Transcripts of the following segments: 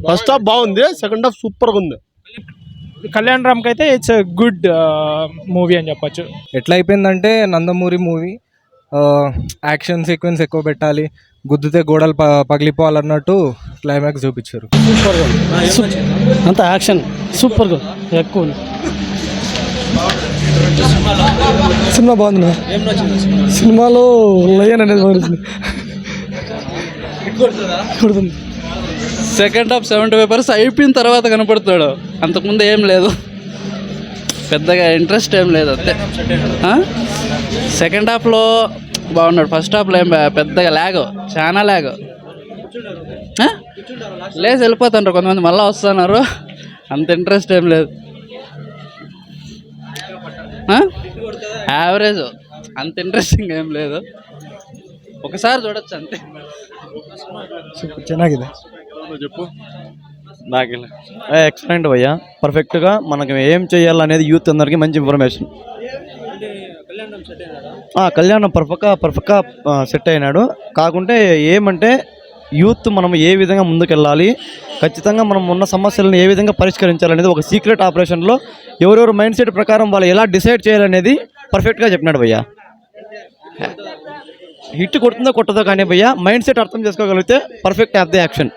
First half బాగుంది, second half సూపర్గా ఉంది. కళ్యాణ్ రామ్కి అయితే ఇట్స్ గుడ్ మూవీ అని చెప్పొచ్చు. ఎట్లా అయిపోయిందంటే నందమూరి మూవీ యాక్షన్ సీక్వెన్స్ ఎక్కువ పెట్టాలి, గుద్దితే గోడలు పగిలిపోవాలన్నట్టు క్లైమాక్స్ చూపించారు. అంత యాక్షన్ సూపర్గా ఎక్కువ ఉంది. సినిమా బాగుంది. సినిమాలో లయన్ అనేది బాగుంది. సెకండ్ హాఫ్ 75% అయిపోయిన తర్వాత కనపడుతాడు, అంతకుముందు ఏం లేదు, పెద్దగా ఇంట్రెస్ట్ ఏం లేదు అంతే. సెకండ్ హాఫ్లో బాగున్నాడు, ఫస్ట్ హాఫ్లో ఏం పెద్దగా చాలా ల్యాగ్. లేచి వెళ్ళిపోతున్నారు కొంతమంది, మళ్ళీ వస్తున్నారు, అంత ఇంట్రెస్ట్ ఏం లేదు. యావరేజ్, అంత ఇంట్రెస్టింగ్ ఏం లేదు, ఒకసారి చూడొచ్చు అంతే. ಚೆನ್ನಾಗಿದೆ. చెప్పు. నాకు ఎక్సలెంట్ భయ్యా, పర్ఫెక్ట్గా మనకి ఏం చేయాలనేది యూత్ అందరికీ మంచి ఇన్ఫర్మేషన్. కళ్యాణం పర్ఫెక్ట్గా సెట్ అయినాడు. కాకుంటే ఏమంటే యూత్ మనం ఏ విధంగా ముందుకెళ్ళాలి, ఖచ్చితంగా మనం ఉన్న సమస్యలను ఏ విధంగా పరిష్కరించాలనేది ఒక సీక్రెట్ ఆపరేషన్లో ఎవరెవరు మైండ్ సెట్ ప్రకారం వాళ్ళు ఎలా డిసైడ్ చేయాలనేది పర్ఫెక్ట్గా చెప్పినాడు భయ్యా. హిట్ కొడుతుందో కొట్టదో కానీ భయ్యా మైండ్ సెట్ అర్థం చేసుకోగలిగితే పర్ఫెక్ట్ యాప్ ది యాక్షన్.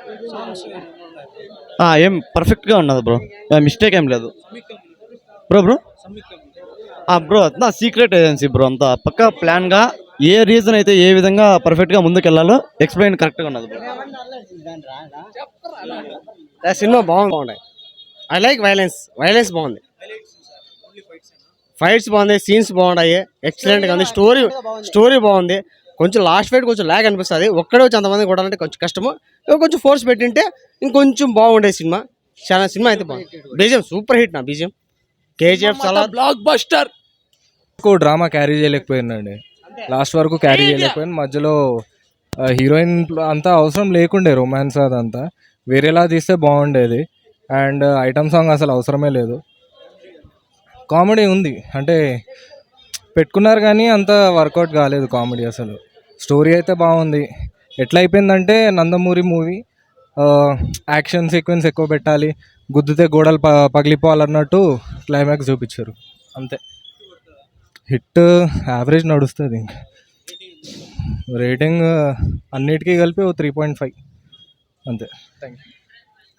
ఏం పర్ఫెక్ట్గా ఉన్నది బ్రో, మిస్టేక్ ఏం లేదు బ్రో. బ్రో అంతా సీక్రెట్ ఏజెన్సీ బ్రో, అంతా పక్కా ప్లాన్గా ఏ రీజన్ అయితే ఏ విధంగా పర్ఫెక్ట్గా ముందుకెళ్ళాలో ఎక్స్ప్లెయిన్ కరెక్ట్గా ఉన్నది బ్రో. సినిమా బాగుంది. ఐ లైక్ వైలెన్స్ బాగుంది, ఫైట్స్ బాగుంది, సీన్స్ బాగున్నాయి, ఎక్సలెంట్గా ఉంది. స్టోరీ బాగుంది. కొంచెం లాస్ట్ ఫైట్ కొంచెం ల్యాగ్ అనిపిస్తుంది, ఒక్కడే వచ్చి అంతమంది కొట్టాలంటే కొంచెం కష్టము. కొంచెం ఫోర్స్ పెట్టింటే ఇంకొంచెం బాగుండే సినిమా. చాలా సినిమా అయితే బాగుంది. BGM super hit. నా బీజిఎం కేజీఎఫ్ చాలా బ్లాక్ బస్టర్. డ్రామా క్యారీ చేయలేకపోయిందండి, లాస్ట్ వరకు క్యారీ చేయలేకపోయింది. మధ్యలో హీరోయిన్ అంతా అవసరం లేకుండే, రొమాన్స్ అదంతా వేరేలా తీస్తే బాగుండేది. అండ్ ఐటమ్ సాంగ్ అసలు అవసరమే లేదు. కామెడీ ఉంది అంటే పెట్టుకున్నారు కానీ అంత వర్కౌట్ కాలేదు కామెడీ అసలు. స్టోరీ అయితే బాగుంది. ఎట్లా అయిపోయిందంటే నందమూరి మూవీ యాక్షన్ సీక్వెన్స్ ఎక్కువ పెట్టాలి, గుద్దితే గోడలు పగిలిపోవాలన్నట్టు క్లైమాక్స్ చూపించారు అంతే. హిట్ యావరేజ్ నడుస్తుంది. ఇంకా రేటింగ్ అన్నిటికీ కలిపి 3.5 అంతే. Thank you.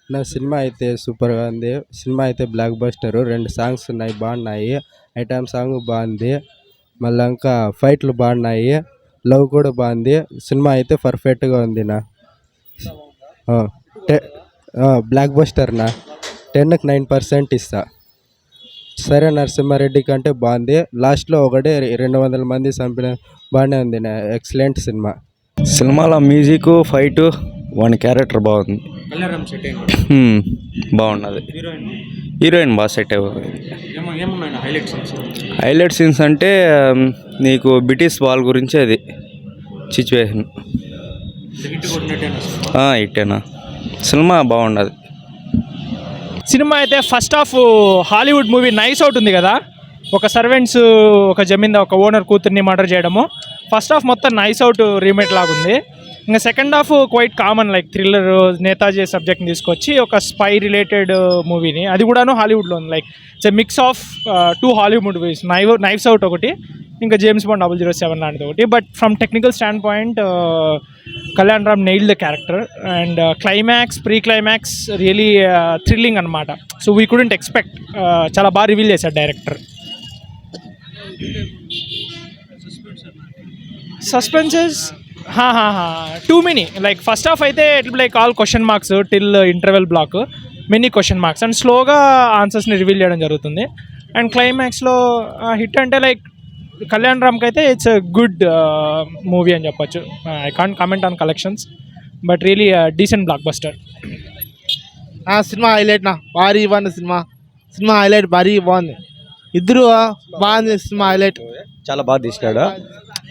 నా సినిమా అయితే సూపర్గా ఉంది. సినిమా అయితే బ్లాక్ బస్టర్. 2 సాంగ్స్ ఉన్నాయి, బాగున్నాయి. ఐటమ్ సాంగ్ బాగుంది, మళ్ళీ ఇంకా ఫైట్లు బాగున్నాయి, లవ్ కూడా బాగుంది. సినిమా అయితే పర్ఫెక్ట్గా ఉంది. నా బ్లాక్ బస్టర్ నా 10కి 9% ఇస్తా. సరే నరసింహారెడ్డి కంటే బాగుంది. లాస్ట్లో ఒకటే 200 మంది చంపిన బాగానే ఉంది. నా ఎక్సలెంట్ సినిమా. సినిమాలో మ్యూజిక్, ఫైట్, వాని క్యారెక్టర్ బాగుంది, బాగున్నది. హీరోయిన్ బాగా సెట్ అయిపోయింది. హైలైట్ సీన్స్ అంటే నీకు బ్రిటిష్ వాల్ గురించి అది సిచ్యువేషన్ ఇట్టేనా. సినిమా బాగున్నది. సినిమా అయితే first half Hollywood movie nice out ఉంది కదా, ఒక సర్వెంట్స్ ఒక జమీందార్ ఒక ఓనర్ కూతుర్ని మర్డర్ చేయడము. ఫస్ట్ హాఫ్ మొత్తం నైస్ అవుట్ రీమేక్ లాగుంది. ఇంకా second half quite common, like thriller, Netaji సబ్జెక్ట్ని తీసుకొచ్చి ఒక స్పై రిలేటెడ్ మూవీని, అది కూడాను హాలీవుడ్లో ఉంది. Like it's a mix of 2 Hollywood movies, knives out ఒకటి, ఇంకా జేమ్స్ బాండ్ 007 లాంటిది ఒకటి. But from technical stand point Kalyan Ram nailed the character and climax, pre climax really thrilling అనమాట. So we couldn't expect. చాలా బాగా రివీల్ చేశాడు director. Suspenses too many. Like first half అయితే it like all question marks till interval block, many question marks, and స్లోగా ఆన్సర్స్ని reveal చేయడం జరుగుతుంది. And క్లైమాక్స్లో హిట్ అంటే లైక్ కళ్యాణ్ రామ్కి అయితే ఇట్స్ గుడ్ మూవీ అని చెప్పొచ్చు. I can't comment on collections, but really decent block buster. Cinema highlight. భారీ బాగుంది సినిమా హైలైట్, భారీ బాగుంది. ఇద్దరు బాగుంది సినిమా హైలైట్. చాలా బాగా తీసినాడు.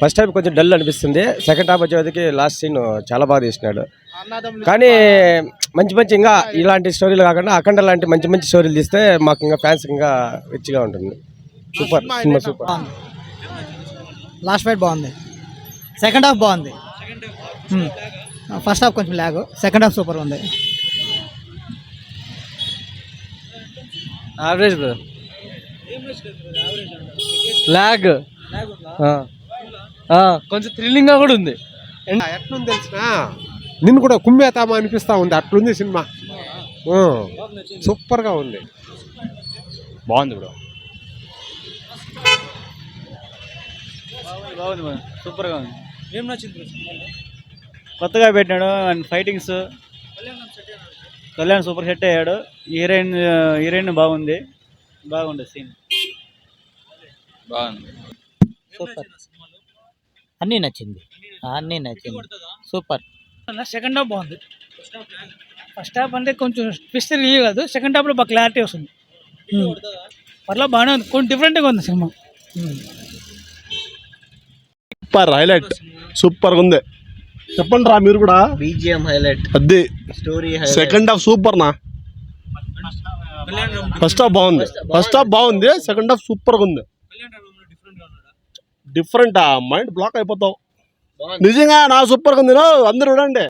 ఫస్ట్ హాఫ్ కొంచెం డల్ అనిపిస్తుంది, సెకండ్ హాఫ్ వచ్చేటికి లాస్ట్ సీన్ చాలా బాగా తీసినాడు. కానీ మంచి ఇంకా ఇలాంటి స్టోరీలు కాకుండా అఖండ లాంటి మంచి స్టోరీలు తీస్తే మాకు ఇంకా ఫ్యాన్స్ ఇంకా రిచ్గా ఉంటుంది. Super cinema, super. Last fight బాగుంది, సెకండ్ హాఫ్ బాగుంది. ఫస్ట్ హాఫ్ కొంచెం ల్యాగ్, సెకండ్ హాఫ్ సూపర్ ఉంది. Average bro. లాగ్ కొంచెం థ్రిల్లింగ్ గా కూడా ఉంది. ఎట్లుంది తెలిసిన నిన్ను కూడా కుమ్మేతామా అనిపిస్తా ఉంది, అట్లుంది సినిమా. సూపర్ గా ఉంది. బాగుంది బ్రో. బాగుంది, సూపర్గా ఉంది. ఏం నచ్చింది? కొత్తగా పెట్టాడు and fightings. Kalyan super set అయ్యాడు. హీరోయిన్ బాగుంది సీన్. బాగుంది. సూపర్, అన్నీ నచ్చింది. సూపర్. సెకండ్ హాఫ్ బాగుంది. ఫస్ట్ హాఫ్ అంటే కొంచెం ట్విస్ట్ రిలీవ్ కాదు, సెకండ్ హాఫ్లో బాగా క్లారిటీ వస్తుంది. పర్లా బాగానే ఉంది, కొంచెం డిఫరెంట్గా ఉంది సినిమా. సూపర్ హైలైట్, సూపర్గా ఉంది. చెప్పండి రా మీరు కూడా. బీజిఎం హైలైట్, అదే స్టోరీ సెకండ్ హాఫ్ సూపర్ నా. ఫస్ట్ హాఫ్ బాగుంది, సెకండ్ హాఫ్ సూపర్గా ఉంది. డిఫరెంట్ మైండ్ బ్లాక్ అయిపోతావు నిజంగా. నా సూపర్గా ఉంది, అందరూ చూడండి.